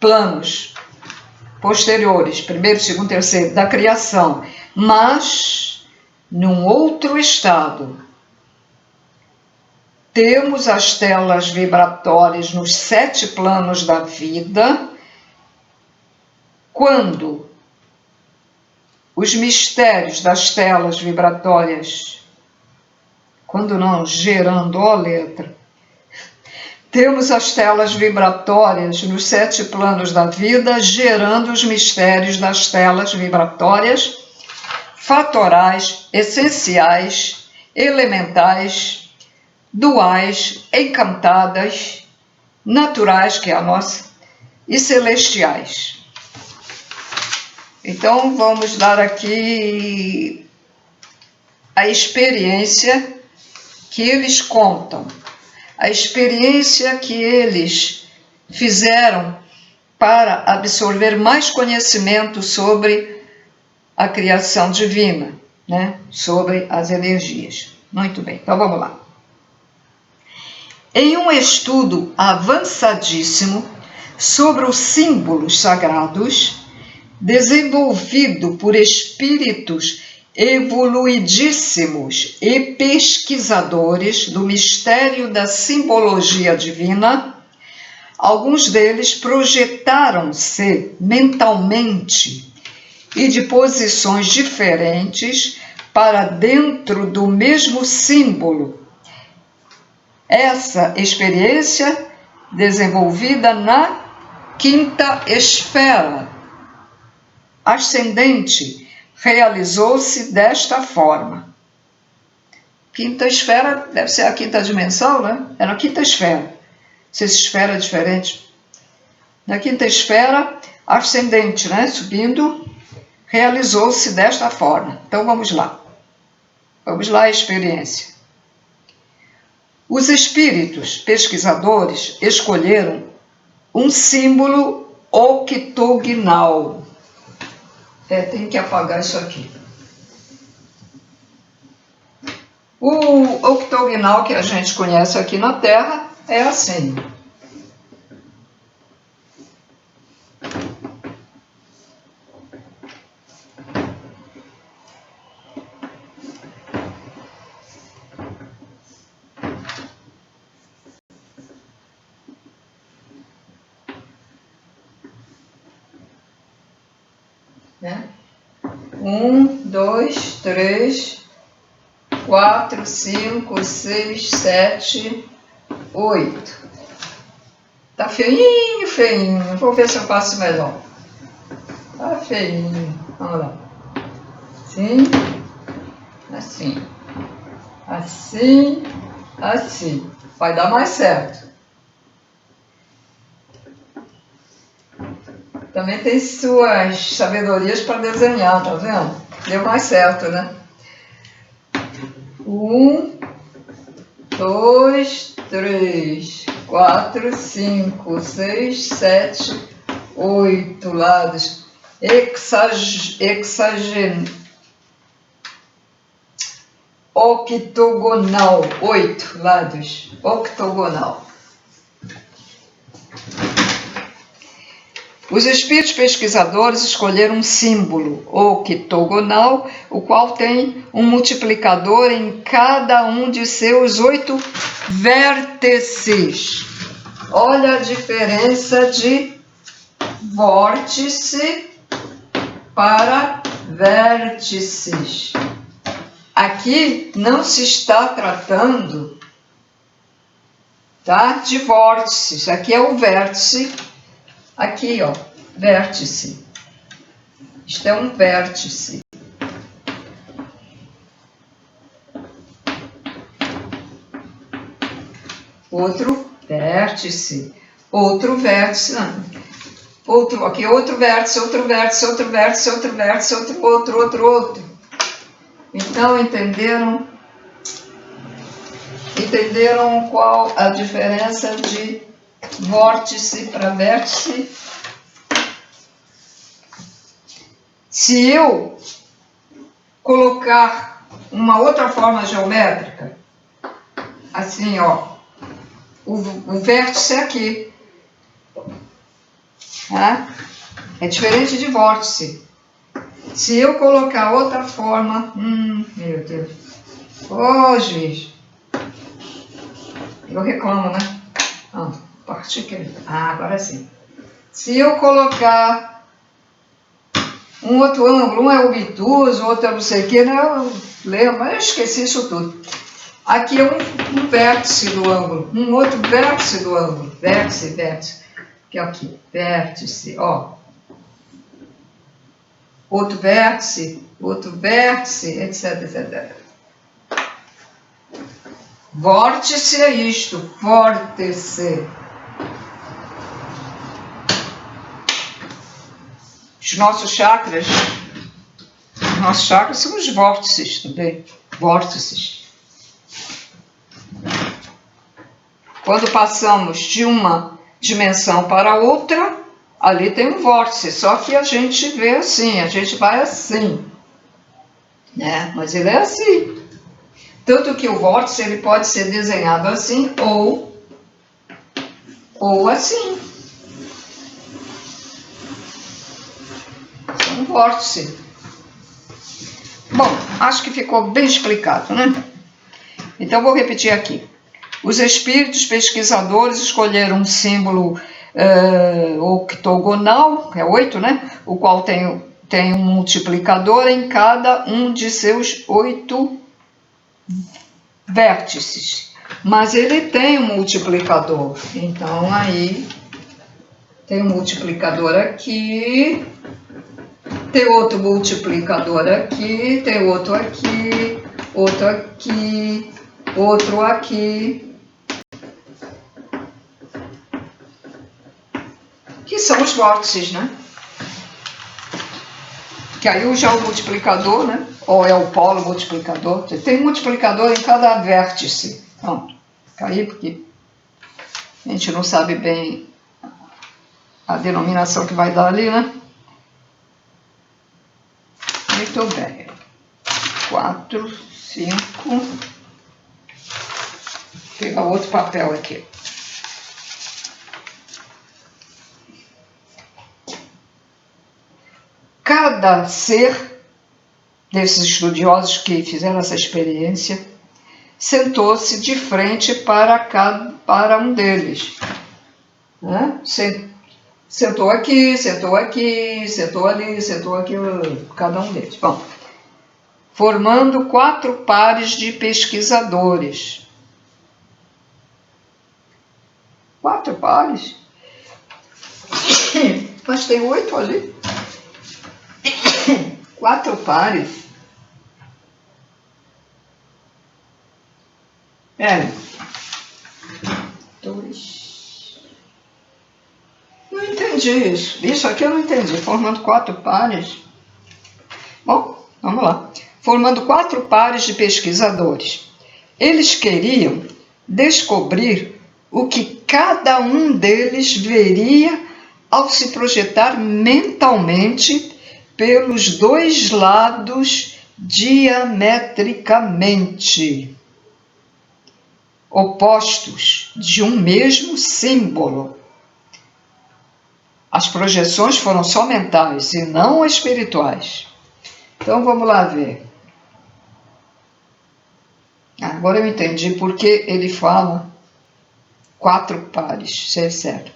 planos posteriores, primeiro, segundo, terceiro, da criação, mas num outro estado. Temos as telas vibratórias nos 7 planos da vida, quando os mistérios das telas vibratórias, quando não, gerando, ó letra, temos as telas vibratórias nos 7 planos da vida, gerando os mistérios das telas vibratórias, fatorais, essenciais, elementais, duais, encantadas, naturais, que é a nossa, e celestiais. Então, vamos dar aqui a experiência que eles contam. A experiência que eles fizeram para absorver mais conhecimento sobre a criação divina, né? Sobre as energias. Muito bem, então vamos lá. Em um estudo avançadíssimo sobre os símbolos sagrados, desenvolvido por espíritos evoluidíssimos e pesquisadores do mistério da simbologia divina, alguns deles projetaram-se mentalmente e de posições diferentes para dentro do mesmo símbolo. Essa experiência, desenvolvida na quinta esfera ascendente, realizou-se desta forma. Quinta esfera deve ser a quinta dimensão, né? É na quinta esfera. Se essa esfera é diferente. Na quinta esfera ascendente, né? Subindo, realizou-se desta forma. Então vamos lá. Vamos lá a experiência. Os espíritos pesquisadores escolheram um símbolo octogonal. Tem que apagar isso aqui. O octogonal que a gente conhece aqui na Terra é assim. Né? 1, 2, 3, 4, 5, 6, 7, 8. Tá feinho, feinho. Vou ver se eu passo melhor. Tá feinho. Vamos lá. Sim. Assim. Assim, assim. Vai dar mais certo. Também tem suas sabedorias para desenhar, tá vendo? Deu mais certo, né? 1, 2, 3, 4, 5, 6, 7, 8 lados. Octogonal. 8 lados. Octogonal. Os espíritos pesquisadores escolheram um símbolo octogonal, o qual tem um multiplicador em cada um de seus 8 vértices. Olha a diferença de vórtice para vértices. Aqui não se está tratando, tá, de vórtices. Aqui é o vértice. Aqui, ó, vértice. Isto é um vértice. Outro vértice. Outro vértice. Não. Outro, aqui, outro vértice, outro vértice, outro vértice, outro vértice, outro. Então, entenderam? Entenderam qual a diferença de vórtice para vértice? Se eu colocar uma outra forma geométrica, assim, ó, o vértice é aqui, tá? É diferente de vórtice. Se eu colocar outra forma, meu Deus, ô juiz, eu reclamo, né? Agora sim. Se eu colocar um outro ângulo, um é obtuso, outro é não sei o que, né? Eu lembro, mas eu esqueci isso tudo. Aqui é um vértice do ângulo, um outro vértice do ângulo, vértice, que é aqui, vértice, ó. Outro vértice, etc. Vórtice é isto, vórtice. Os nossos chakras são os vórtices também, vórtices. Quando passamos de uma dimensão para outra, ali tem um vórtice, só que a gente vê assim, a gente vai assim, né? Mas ele é assim. Tanto que o vórtice ele pode ser desenhado assim ou assim. É um vórtice. Bom, acho que ficou bem explicado, né? Então vou repetir aqui. Os espíritos pesquisadores escolheram um símbolo octogonal, que é 8, né? O qual tem um multiplicador em cada um de seus 8 vértices. Mas ele tem um multiplicador. Então aí tem um multiplicador aqui, tem outro multiplicador aqui, tem outro aqui, outro aqui, outro aqui. Que são os vórtices, né? Que aí já é o multiplicador, né? Ou é o polo multiplicador. Tem um multiplicador em cada vértice. Pronto. Aí porque a gente não sabe bem a denominação que vai dar ali, né? Muito bem. 4, 5. Vou pegar outro papel aqui. Cada ser desses estudiosos que fizeram essa experiência sentou-se de frente para um deles. Né? Sentou aqui, sentou aqui, sentou ali, sentou aqui, cada um deles. Bom, formando 4 pares de pesquisadores. 4 pares? Mas tem 8 ali. 4 pares. 2. Não entendi isso. Isso aqui eu não entendi. Formando 4 pares. Bom, vamos lá. Formando 4 pares de pesquisadores. Eles queriam descobrir o que cada um deles veria ao se projetar mentalmente pelos 2 lados diametricamente opostos de um mesmo símbolo. As projeções foram só mentais e não espirituais. Então vamos lá ver. Agora eu entendi porque ele fala 4 pares, se é certo.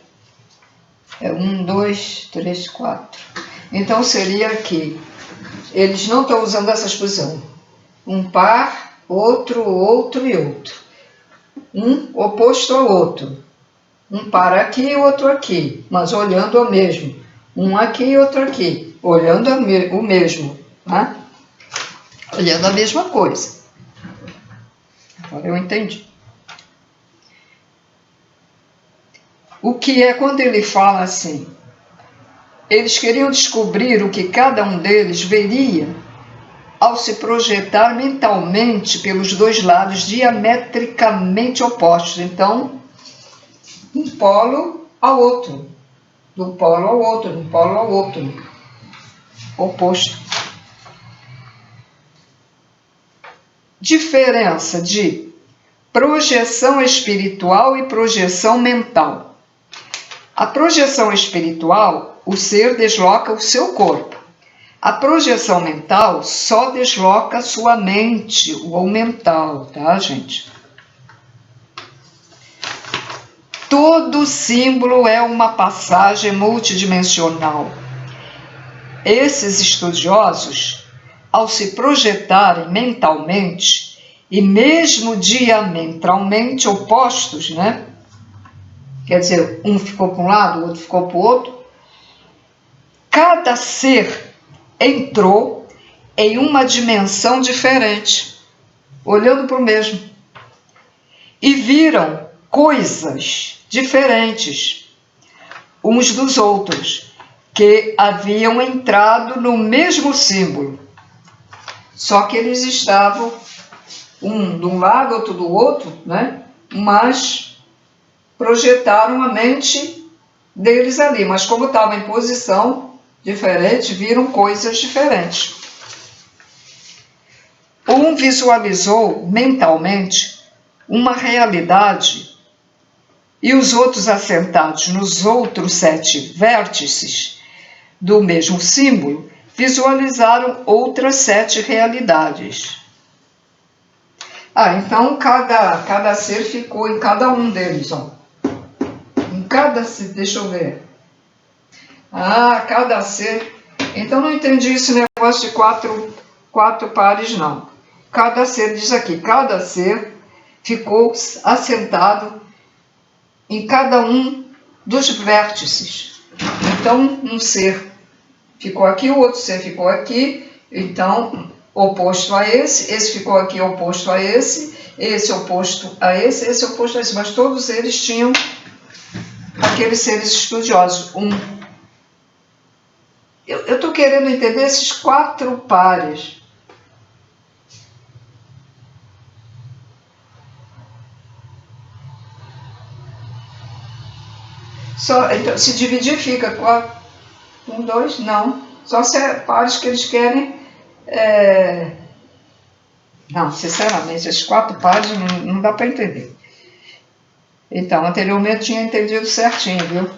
1, 2, 3, 4. Então seria aqui. Eles não estão usando essa exposição. Um par, outro e outro. Um oposto ao outro. Um par aqui e outro aqui, mas olhando ao mesmo. Um aqui e outro aqui, olhando o mesmo. Né? Olhando a mesma coisa. Agora eu entendi. O que é quando ele fala assim? Eles queriam descobrir o que cada um deles veria ao se projetar mentalmente pelos 2 lados diametricamente opostos. Então, um polo ao outro. Do polo ao outro, de um polo ao outro. Oposto. Diferença de projeção espiritual e projeção mental. A projeção espiritual, o ser desloca o seu corpo. A projeção mental só desloca a sua mente, ou mental, tá, gente? Todo símbolo é uma passagem multidimensional. Esses estudiosos, ao se projetarem mentalmente, e mesmo diametralmente opostos, né? Quer dizer, um ficou para um lado, o outro ficou para o outro. Cada ser entrou em uma dimensão diferente, olhando para o mesmo. E viram coisas diferentes uns dos outros, que haviam entrado no mesmo símbolo. Só que eles estavam, um de um lado, outro do outro, né? Mas projetaram a mente deles ali, mas como estavam em posição diferente, viram coisas diferentes. Um visualizou mentalmente uma realidade e os outros assentados nos outros 7 vértices do mesmo símbolo visualizaram outras 7 realidades. Então cada ser ficou em cada um deles, ó. Deixa eu ver. Cada ser. Então não entendi esse negócio de 4 pares, não. Cada ser, diz aqui, cada ser ficou assentado em cada um dos vértices. Então um ser ficou aqui, o outro ser ficou aqui, então oposto a esse ficou aqui oposto a esse oposto a esse oposto a esse, mas todos eles tinham aqueles seres estudiosos. Eu estou querendo entender esses 4 pares. Então, se dividir fica 4, 1, 2, não. Só se é pares que eles querem. Não, sinceramente, esses 4 pares não dá para entender. Então, anteriormente tinha entendido certinho, viu?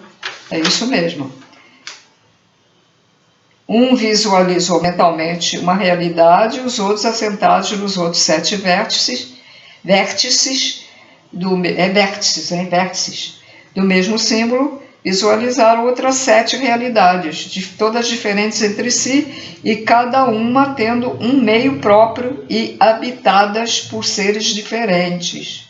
É isso mesmo. Um visualizou mentalmente uma realidade, os outros assentados nos outros 7 vértices do mesmo símbolo, visualizaram outras 7 realidades, todas diferentes entre si e cada uma tendo um meio próprio e habitadas por seres diferentes.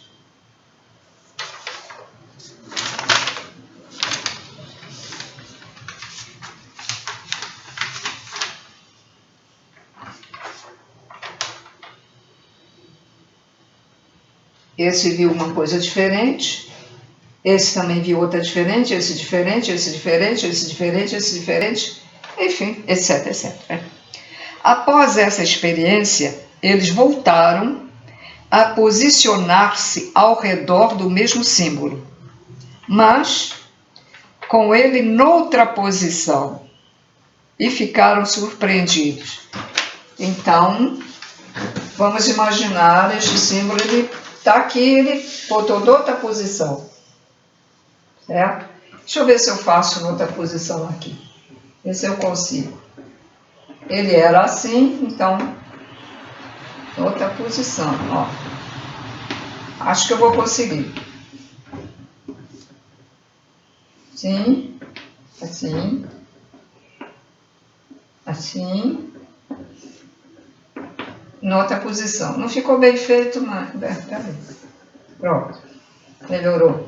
esse viu uma coisa diferente, esse também viu outra diferente, esse diferente, esse diferente, esse diferente, esse diferente, enfim, etc, etc. Após essa experiência, eles voltaram a posicionar-se ao redor do mesmo símbolo, mas com ele noutra posição, e ficaram surpreendidos. Então, vamos imaginar este símbolo, ele está aqui, ele botou noutra posição, certo? Deixa eu ver se eu faço noutra posição aqui, ver se eu consigo. Ele era assim, então, outra posição, ó. Acho que eu vou conseguir. Sim, assim, assim, noutra posição. Não ficou bem feito, mas tá bem. Pronto, melhorou.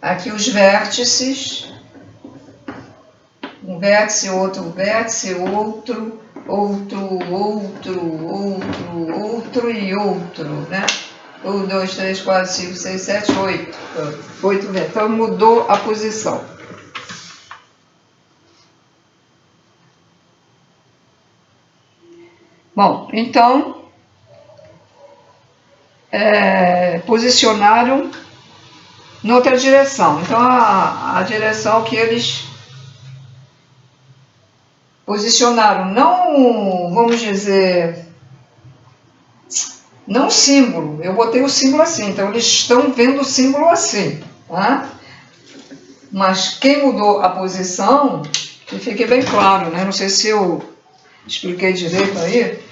Aqui os vértices, um vértice, outro vértice, outro, e outro, né? 1, 2, 3, 4, 5, 6, 7, 8. 8 vértices. Então mudou a posição. Bom, então posicionaram noutra direção. Então a direção que eles posicionaram, não, vamos dizer, não símbolo, eu botei o símbolo assim, então eles estão vendo o símbolo assim, tá? Mas quem mudou a posição, que fique bem claro, né? Não sei se eu expliquei direito aí,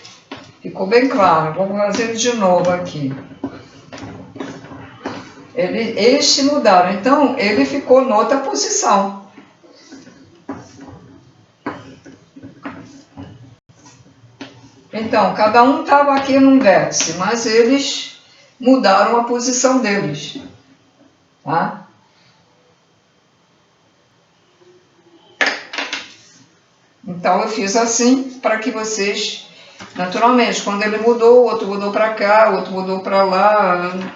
ficou bem claro, vamos fazer de novo aqui. Eles se mudaram, então ele ficou noutra posição. Então, cada um estava aqui num vértice, mas eles mudaram a posição deles, tá? Então, eu fiz assim para que vocês, naturalmente, quando ele mudou, o outro mudou para cá, o outro mudou para lá, né?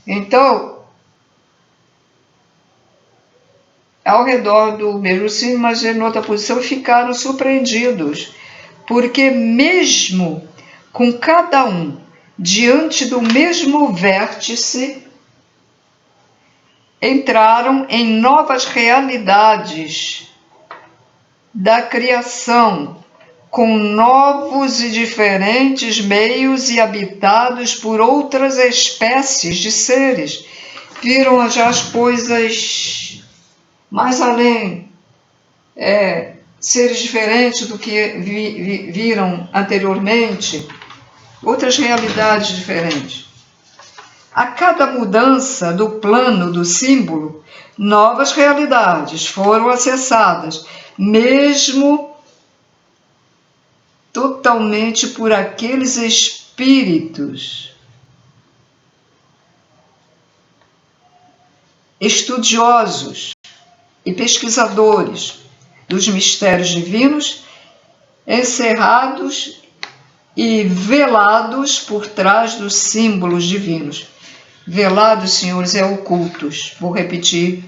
Então, ao redor do mesmo símbolo, mas em outra posição, ficaram surpreendidos, porque mesmo com cada um diante do mesmo vértice, entraram em novas realidades da criação, com novos e diferentes meios e habitados por outras espécies de seres. Viram já as coisas mais além, seres diferentes do que viram anteriormente, outras realidades diferentes. A cada mudança do plano do símbolo, novas realidades foram acessadas, mesmo totalmente por aqueles espíritos estudiosos e pesquisadores dos mistérios divinos, encerrados e velados por trás dos símbolos divinos. Velados, senhores, é ocultos. Vou repetir,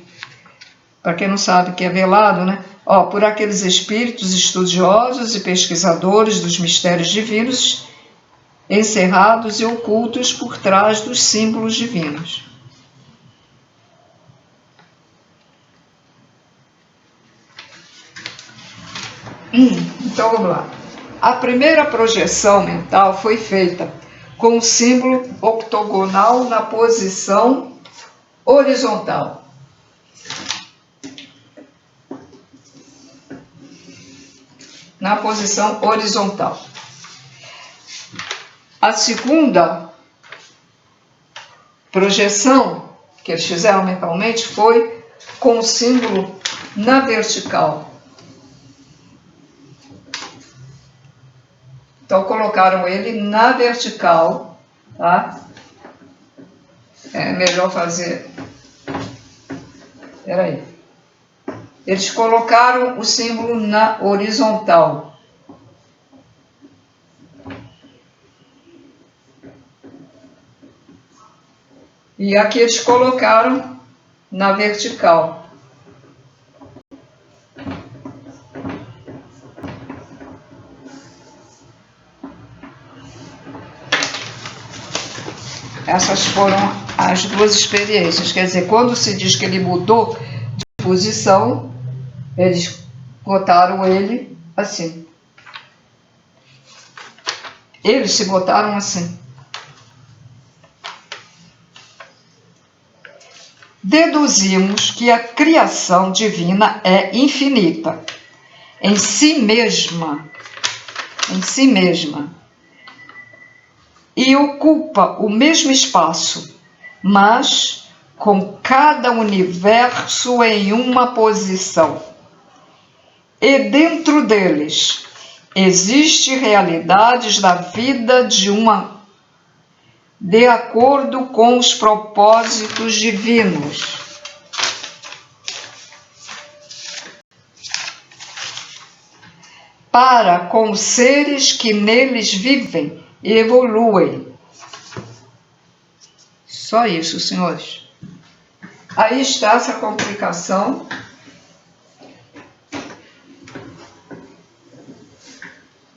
para quem não sabe o que é velado, né? Por aqueles espíritos estudiosos e pesquisadores dos mistérios divinos, encerrados e ocultos por trás dos símbolos divinos. Então vamos lá. A primeira projeção mental foi feita com o símbolo octogonal na posição horizontal. Na posição horizontal. A segunda projeção que eles fizeram mentalmente foi com o símbolo na vertical. Então, colocaram ele na vertical, tá? É melhor fazer... Espera aí. Eles colocaram o símbolo na horizontal. E aqui eles colocaram na vertical. Essas foram as duas experiências. Quer dizer, quando se diz que ele mudou de posição, eles botaram ele assim. Eles se botaram assim. Deduzimos que a criação divina é infinita, em si mesma, e ocupa o mesmo espaço, mas com cada universo em uma posição. E dentro deles existem realidades da vida de acordo com os propósitos divinos. Para com os seres que neles vivem e evoluem. Só isso, senhores. Aí está essa complicação.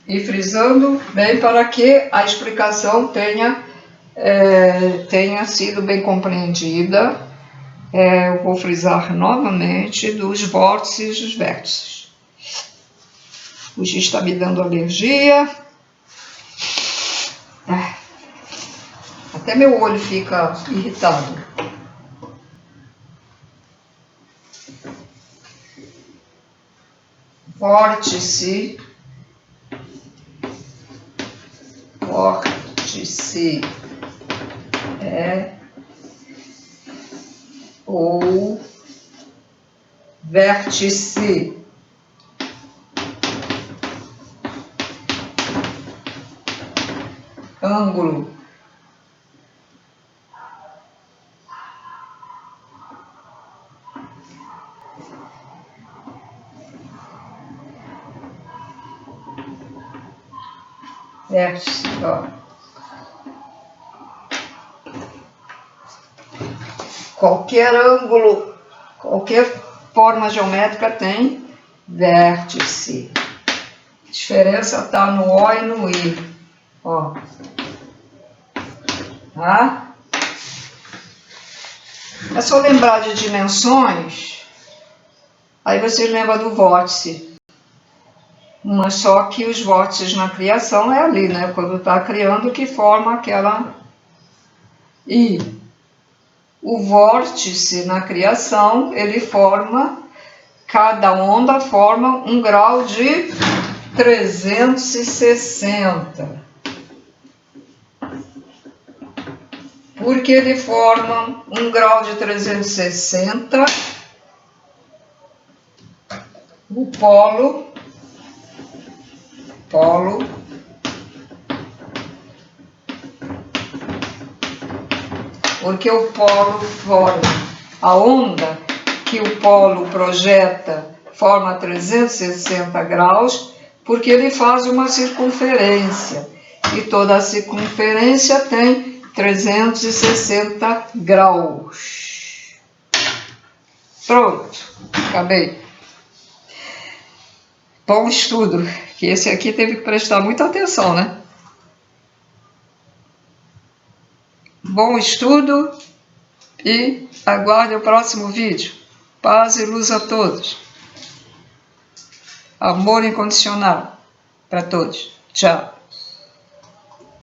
E frisando bem para que a explicação tenha sido bem compreendida. Eu vou frisar novamente dos vórtices e dos vértices. O Giz está me dando alergia. Até meu olho fica irritado. Vórtice é ou vértice. Ângulo. Vértice, ó. Qualquer ângulo, qualquer forma geométrica tem vértice. A diferença está no O e no I. Ó. Tá? É só lembrar de dimensões, aí vocês lembram do vórtice. Mas só que os vórtices na criação é ali, né? Quando está criando que forma aquela... E o vórtice na criação, ele forma, cada onda forma um grau de 360. Porque ele forma um grau de 360, o polo, porque o polo forma a onda que o polo projeta, forma 360 graus, porque ele faz uma circunferência, e toda a circunferência tem 360 graus. Pronto, acabei. Bom estudo, que esse aqui teve que prestar muita atenção, né? Bom estudo e aguarde o próximo vídeo. Paz e luz a todos. Amor incondicional para todos. Tchau.